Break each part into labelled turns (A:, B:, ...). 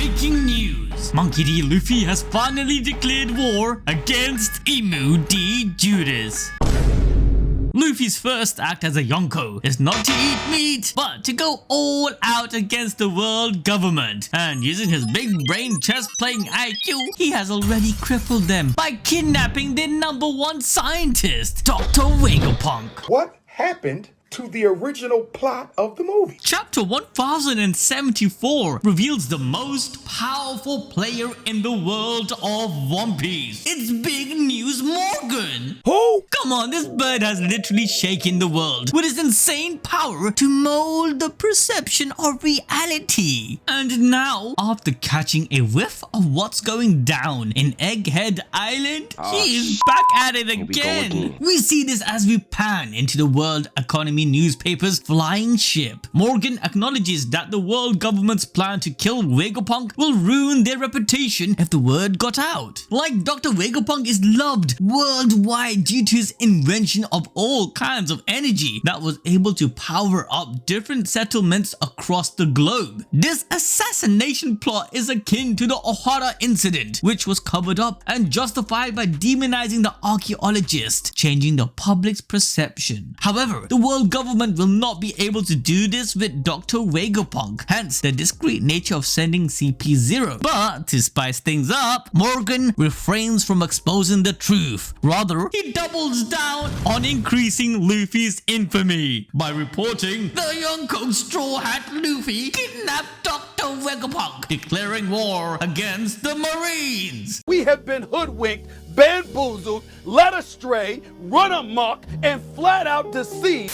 A: Breaking news! Monkey D. Luffy has finally declared war against Imu D. Judas. Luffy's first act as a Yonko is not to eat meat, but to go all out against the world government. And using his big brain chess playing IQ, he has already crippled them by kidnapping their #1 scientist, Dr.Vegapunk.
B: What happened to the original plot of the movie?
A: Chapter 1074 reveals the most powerful player in the world of One Piece. It's Big News Morgan.
B: Who?
A: Come on, this bird has literally shaken the world with his insane power to mold the perception of reality. And now, after catching a whiff of what's going down in Egghead Island, he is back at it again. We see this as we pan into the world economy newspaper's flying ship. Morgan acknowledges that the world government's plan to kill Vegapunk will ruin their reputation if the word got out. Like Dr. Vegapunk is loved worldwide due to his invention of all kinds of energy that was able to power up different settlements across the globe. This assassination plot is akin to the Ohara incident, which was covered up and justified by demonizing the archaeologist, changing the public's perception. However, the world government will not be able to do this with Dr. Vegapunk, hence the discreet nature of sending CP0. But to spice things up, Morgan refrains from exposing the truth. Rather, he doubles down on increasing Luffy's infamy by reporting the Yonko Straw Hat Luffy kidnapped Dr. Vegapunk, declaring war against the Marines.
B: We have been hoodwinked, bamboozled, led astray, run amok, and flat out deceived.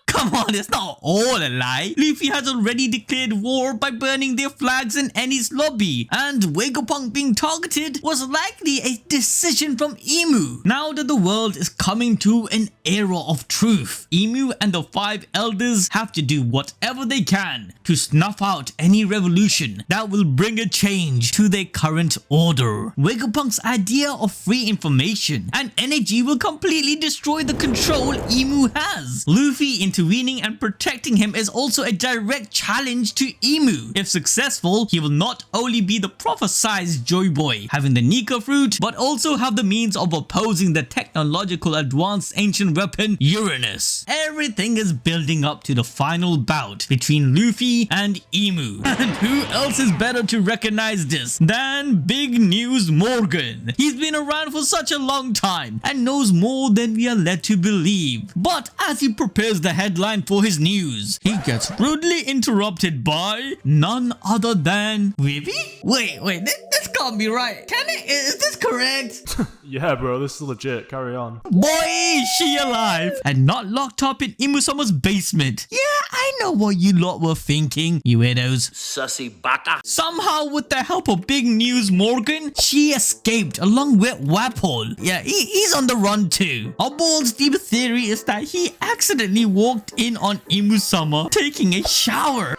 A: Come on, it's not all a lie. Luffy has already declared war by burning their flags in Eni's lobby, and Vegapunk being targeted was likely a decision from Imu. Now that the world is coming to an era of truth, Imu and the 5 elders have to do whatever they can to snuff out any revolution that will bring a change to their current order. Vegapunk's idea of free information and energy will completely destroy the control Imu has. Luffy intervening and protecting him is also a direct challenge to Imu. If successful, he will not only be the prophesized Joy Boy, having the Nika fruit, but also have the means of opposing the technological advanced ancient weapon Uranus. Everything is building up to the final bout between Luffy and Imu. And who else is better to recognize this than Big News Morgan? He's been around for such a long time and knows more than we are led to believe. But as he prepares the headline for his news, he gets rudely interrupted by none other than Vivi? Wait, this can't be right. Can it? Is this correct?
C: Yeah, bro, this is legit. Carry on.
A: Boy, is she alive and not locked up in Imu-Sama's basement. Yeah, I know what you lot were thinking, you weirdos.
D: Sussy baka.
A: Somehow, with the help of Big News Morgan, she escaped along with Wapol. Yeah, he's on the run too. Our bold deep theory is that he accidentally walked in on Imu-Sama taking a shower.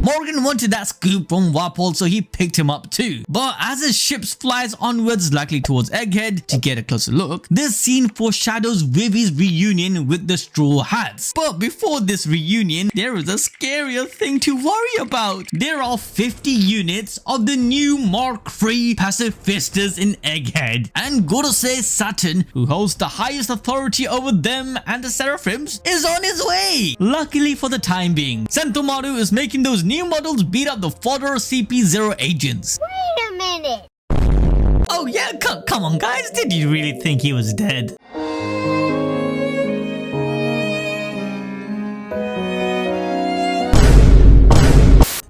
A: Morgan wanted that scoop from Wapol, so he picked him up too. But as his ship flies onwards, likely towards Egghead, to get a closer look, this scene foreshadows Vivi's reunion with the Straw Hats. But before this reunion, there is a scarier thing to worry about. There are 50 units of the new Mark III pacifistas in Egghead, and Gorosei Saturn, who holds the highest authority over them and the Seraphims, is on his way. Luckily for the time being, Sentomaru is making those new models beat up the fodder CP0 agents.
E: Wait a minute.
A: Oh yeah, come on guys, did you really think he was dead?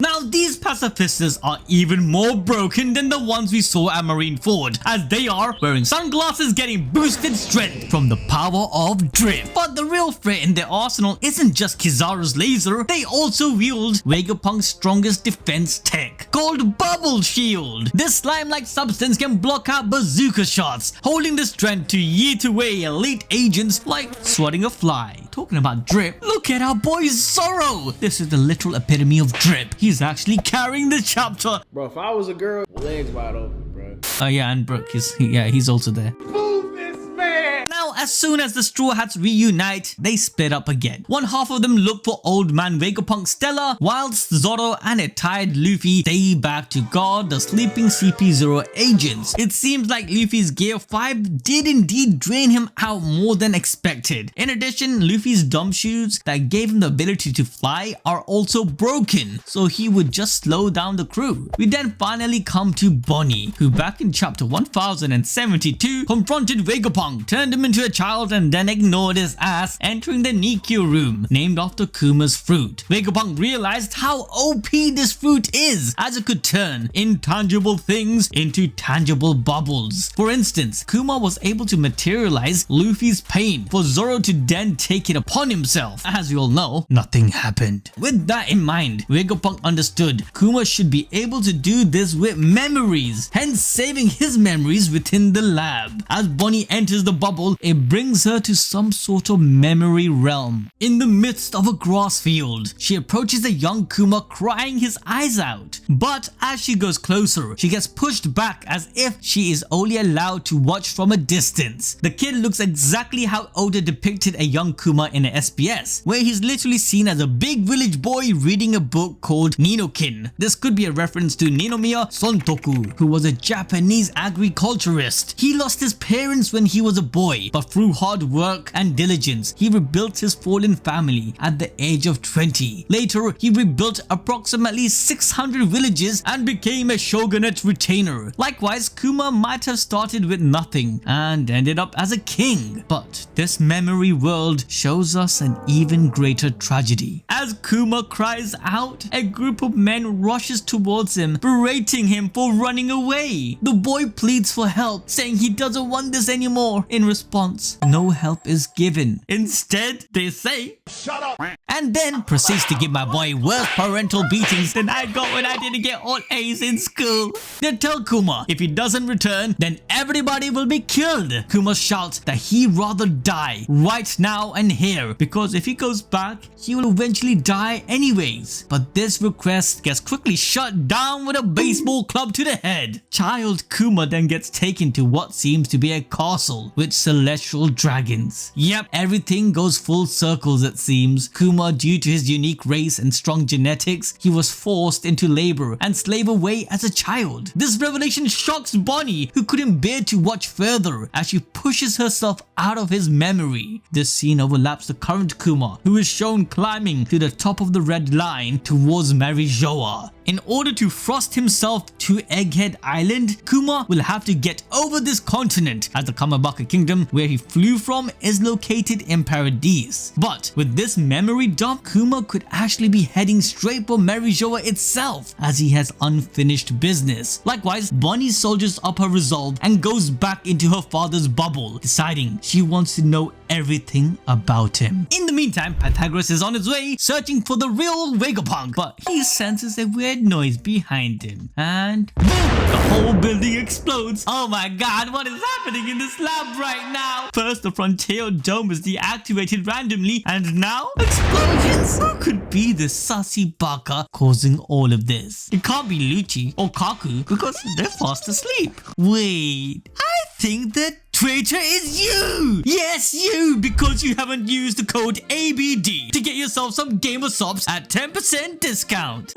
A: Now these pacifistas are even more broken than the ones we saw at Marineford, as they are wearing sunglasses getting boosted strength from the power of drip. But the real threat in their arsenal isn't just Kizaru's laser, they also wield Vegapunk's strongest defense tech, called Bubble Shield. This slime-like substance can block out bazooka shots, holding the strength to yeet away elite agents like swatting a fly. Talking about drip, look at our boy Zoro! This is the literal epitome of drip. He's actually carrying the chapter.
D: Bro, if I was a girl, legs wide open, bro.
A: Oh yeah, and Brooke, he's also there.
B: Move this man!
A: Now, as As soon as the Straw Hats reunite, they split up again. One half of them look for old man Vegapunk Stella, whilst Zoro and a tired Luffy stay back to guard the sleeping CP0 agents. It seems like Luffy's Gear 5 did indeed drain him out more than expected. In addition, Luffy's dumb shoes that gave him the ability to fly are also broken, so he would just slow down the crew. We then finally come to Bonney, who back in chapter 1072 confronted Vegapunk, turned him into a child and then ignored his ass, entering the Nikyu room, named after Kuma's fruit. Vegapunk realized how OP this fruit is, as it could turn intangible things into tangible bubbles. For instance, Kuma was able to materialize Luffy's pain for Zoro to then take it upon himself. As you all know, nothing happened. With that in mind, Vegapunk understood Kuma should be able to do this with memories, hence saving his memories within the lab. As Bonney enters the bubble, it brings her to some sort of memory realm. In the midst of a grass field, she approaches a young Kuma crying his eyes out. But as she goes closer, she gets pushed back as if she is only allowed to watch from a distance. The kid looks exactly how Oda depicted a young Kuma in an SPS, where he's literally seen as a big village boy reading a book called Ninokin. This could be a reference to Ninomiya Sontoku, who was a Japanese agriculturist. He lost his parents when he was a boy, but through hard work and diligence, he rebuilt his fallen family at the age of 20. Later, he rebuilt approximately 600 villages and became a shogunate retainer. Likewise, Kuma might have started with nothing and ended up as a king. But this memory world shows us an even greater tragedy. As Kuma cries out, a group of men rushes towards him, berating him for running away. The boy pleads for help, saying he doesn't want this anymore. In response, no help is given. Instead, they say, "Shut up," and then proceeds to give my boy worse parental beatings than I got when I didn't get all A's in school. They tell Kuma if he doesn't return, then everybody will be killed. Kuma shouts that he'd rather die right now and here, because if he goes back, he will eventually die anyways. But this request gets quickly shut down with a baseball club to the head. Child Kuma then gets taken to what seems to be a castle with celestial dragons. Yep, everything goes full circles it seems. Kuma, due to his unique race and strong genetics, he was forced into labor and slave away as a child. This revelation shocks Bonney, who couldn't bear to watch further as she pushes herself out of his memory. This scene overlaps the current Kuma, who is shown climbing to the top of the red line towards Marijoa. In order to thrust himself to Egghead Island, Kuma will have to get over this continent, as the Kamabaka Kingdom where he flew from is located in Paradise. But with this memory dump, Kuma could actually be heading straight for Marijoa itself, as he has unfinished business. Likewise, Bonney soldiers up her resolve and goes back into her father's bubble, deciding she wants to know everything about him. In the meantime, Pythagoras is on his way searching for the real Vegapunk, but he senses a weird noise behind him and boom! The whole building explodes. Oh my god, what is happening in this lab right now? First, the Frontier Dome is deactivated randomly, and now explosions. Who could be this sassy baka causing all of this? It can't be Lucci or Kaku because they're fast asleep. Wait, I think that Traitor is you! Yes, you! Because you haven't used the code ABD to get yourself some Gamer Subs at 10% discount.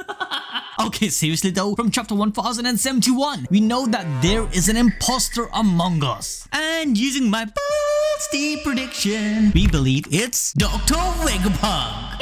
A: Okay, seriously though, from chapter 1071, we know that there is an imposter among us. And using my bold prediction, we believe it's Dr.Vegapunk.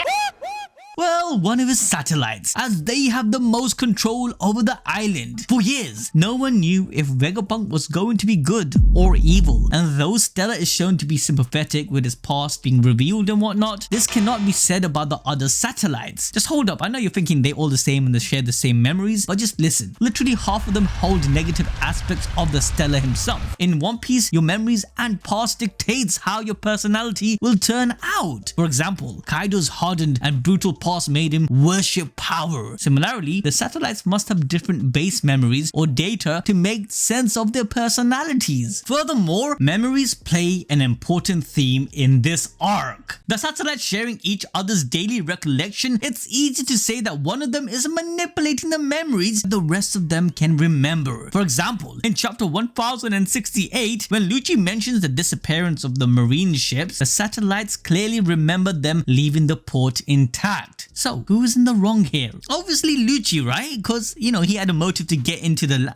A: Well, one of his satellites, as they have the most control over the island. For years, no one knew if Vegapunk was going to be good or evil, and though Stella is shown to be sympathetic with his past being revealed and whatnot, this cannot be said about the other satellites. Just hold up, I know you're thinking they're all the same and they share the same memories, but just listen. Literally half of them hold negative aspects of the Stella himself. In One Piece, your memories and past dictates how your personality will turn out. For example, Kaido's hardened and brutal past made him worship power. Similarly, the satellites must have different base memories or data to make sense of their personalities. Furthermore, memories play an important theme in this arc. The satellites sharing each other's daily recollection, it's easy to say that one of them is manipulating the memories the rest of them can remember. For example, in chapter 1068, when Lucci mentions the disappearance of the marine ships, the satellites clearly remember them leaving the port intact. So, who's in the wrong here? Obviously Lucci, right? Because, you know, he had a motive to get into the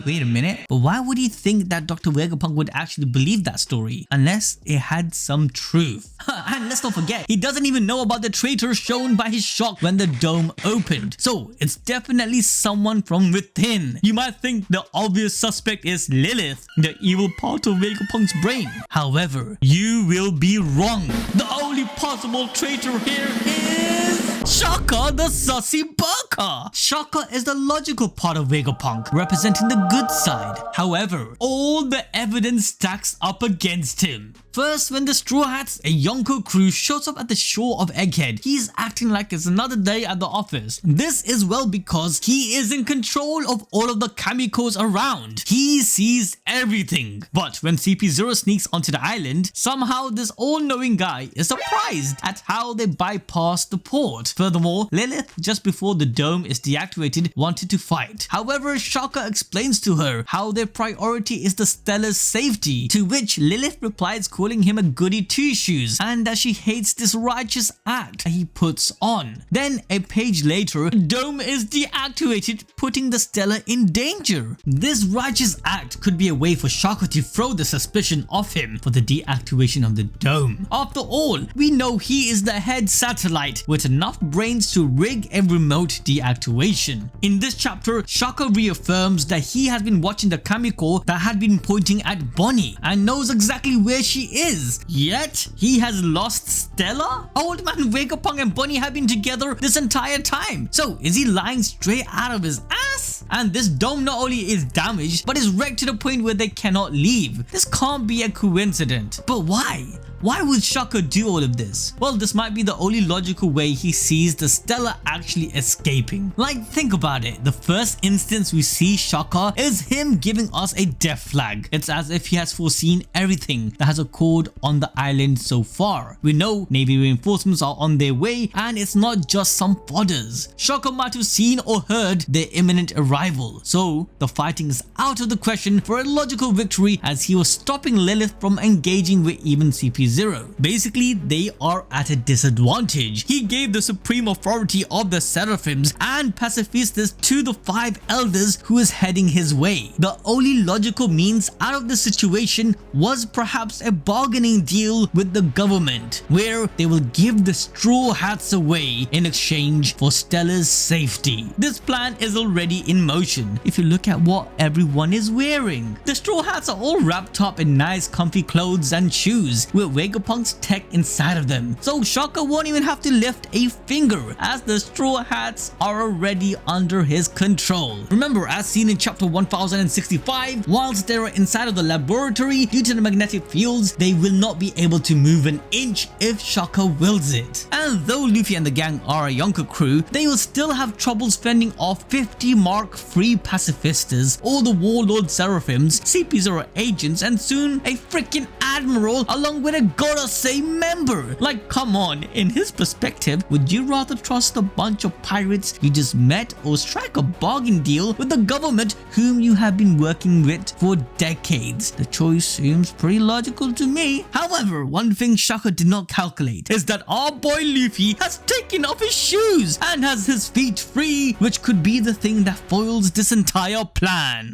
A: wait a minute. But why would he think that Dr. Vegapunk would actually believe that story? Unless it had some truth. And let's not forget, he doesn't even know about the traitor shown by his shock when the dome opened. So, it's definitely someone from within. You might think the obvious suspect is Lilith, the evil part of Vegapunk's brain. However, you will be wrong. The only possible traitor here is Shaka the Sussy Burka. Shaka is the logical part of Vegapunk, representing the good side. However, all the evidence stacks up against him. First, when the Straw Hats, a Yonko crew, shows up at the shore of Egghead, he's acting like it's another day at the office. This is well because he is in control of all of the Kamikos around. He sees everything. But when CP0 sneaks onto the island, somehow this all-knowing guy is surprised at how they bypassed the port. Furthermore, Lilith, just before the dome is deactivated, wanted to fight. However, Shaka explains to her how their priority is the Stellar's safety, to which Lilith replies calling him a goody two-shoes and that she hates this righteous act he puts on. Then, a page later, the dome is deactivated, putting the Stellar in danger. This righteous act could be a way for Shaka to throw the suspicion off him for the deactivation of the dome. After all, we know he is the head satellite with enough brains to rig a remote deactivation. In this chapter, Shaka reaffirms that he has been watching the Kamiko that had been pointing at Bonney and knows exactly where she is. Yet, he has lost Stella? Old man Vegapunk and Bonney have been together this entire time. So, is he lying straight out of his ass? And this dome not only is damaged, but is wrecked to the point where they cannot leave. This can't be a coincidence. But why? Why would Shaka do all of this? Well, this might be the only logical way he sees the Stellar actually escaping. Like, think about it. The first instance we see Shaka is him giving us a death flag. It's as if he has foreseen everything that has occurred on the island so far. We know Navy reinforcements are on their way and it's not just some fodders. Shaka might have seen or heard their imminent arrival. So, the fighting is out of the question for a logical victory as he was stopping Lilith from engaging with even CP0. Basically, they are at a disadvantage. He gave the supreme authority of the Seraphims and Pacifistas to the 5 elders who is heading his way. The only logical means out of the situation was perhaps a bargaining deal with the government, where they will give the Straw Hats away in exchange for Stella's safety. This plan is already in motion if you look at what everyone is wearing. The Straw Hats are all wrapped up in nice comfy clothes and shoes with Vegapunk's tech inside of them, so Shaka won't even have to lift a finger as the Straw Hats are already under his control. Remember, as seen in chapter 1065, whilst they are inside of the laboratory, due to the magnetic fields, they will not be able to move an inch if Shaka wills it. And though Luffy and the gang are a Yonko crew, they will still have troubles fending off 50 Mark III Pacifistas, all the Warlord Seraphims, CP0 agents, and soon a freaking Admiral along with a Gorosei member. Like, come on, in his perspective, would you rather trust a bunch of pirates you just met or strike a bargain deal with the government whom you have been working with for decades? The choice seems pretty logical to me. However, one thing Shaka did not calculate is that our boy Luffy has taken off his shoes and has his feet free, which could be the thing that foils this entire plan.